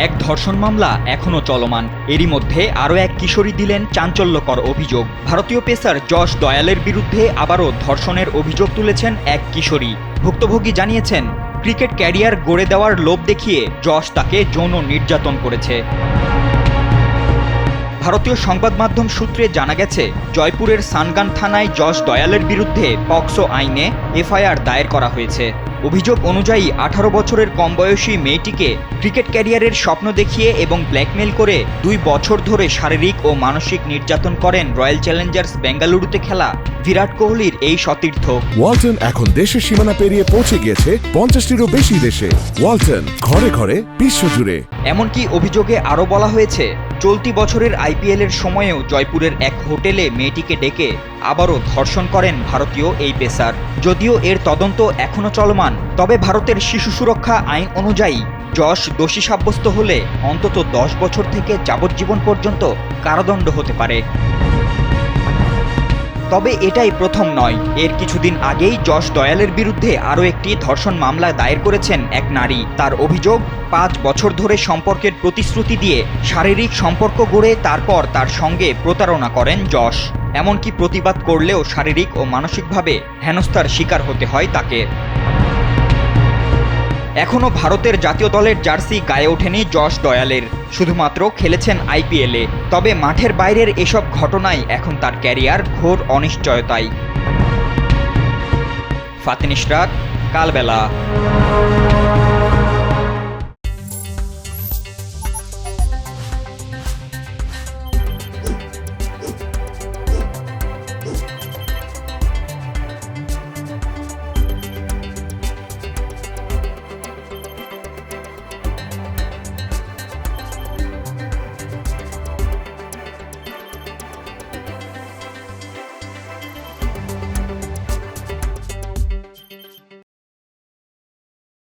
এক ধর্ষণ মামলা এখনও চলমান। এরই মধ্যে আরও এক কিশোরী দিলেন চাঞ্চল্যকর অভিযোগ। ভারতীয় পেসার যশ দয়ালের বিরুদ্ধে আবারও ধর্ষণের অভিযোগ তুলেছেন এক কিশোরী। ভুক্তভোগী জানিয়েছেন, ক্রিকেট ক্যারিয়ার গড়ে দেওয়ার লোভ দেখিয়ে যশ তাকে যৌন নির্যাতন করেছে। ভারতীয় সংবাদ মাধ্যম সূত্রে জানা গেছে, জয়পুরের সানগান থানায় যশ দয়ালের বিরুদ্ধে পক্সো আইনে এফআইআর দায়ের করা হয়েছে। অভিযোগ অনুযায়ী 18 বছরের কম বয়সী মেয়েটিকে ক্রিকেট ক্যারিয়ারের স্বপ্ন দেখিয়ে এবং ব্ল্যাকমেল করে 2 বছর ধরে শারীরিক ও মানসিক নির্যাতন করেন রয়্যাল চ্যালেঞ্জার্স বেঙ্গালুরুতে খেলা বিরাট কোহলির এই সতীর্থ। ওয়ালটন এখন দেশের সীমানা পেরিয়ে পৌঁছে গিয়েছে 50টিরও বেশি দেশে। ওয়ালটন, ঘরে ঘরে বিশ্বজুড়ে। এমনকি অভিযোগে আরও বলা হয়েছে, চলতি বছরের আইপিএলের সময়েও জয়পুরের এক হোটেলে মেয়েটিকে ডেকে আবারও ধর্ষণ করেন ভারতীয় এই পেসার। যদিও এর তদন্ত এখনও চলমান, তবে ভারতের শিশু সুরক্ষা আইন অনুযায়ী যশ দোষী সাব্যস্ত হলে অন্তত 10 বছর থেকে যাবজ্জীবন পর্যন্ত কারাদণ্ড হতে পারে। তবে এটাই প্রথম নয়। এর কিছুদিন আগেই যশ দয়ালের বিরুদ্ধে আরও একটি ধর্ষণ মামলা দায়ের করেছেন এক নারী। তার অভিযোগ, 5 বছর ধরে সম্পর্কের প্রতিশ্রুতি দিয়ে শারীরিক সম্পর্ক গড়ে তারপর তার সঙ্গে প্রতারণা করেন যশ। এমনকি প্রতিবাদ করলেও শারীরিক ও মানসিকভাবে হেনস্থার শিকার হতে হয় তাকে। এখনও ভারতের জাতীয় দলের জার্সি গায়ে ওঠেনি যশ দয়ালের, শুধুমাত্র খেলেছেন আইপিএলে। তবে মাঠের বাইরের এসব ঘটনায় এখন তার ক্যারিয়ার ঘোর অনিশ্চয়তায়। ফাতেন ইশরাক, কালবেলা।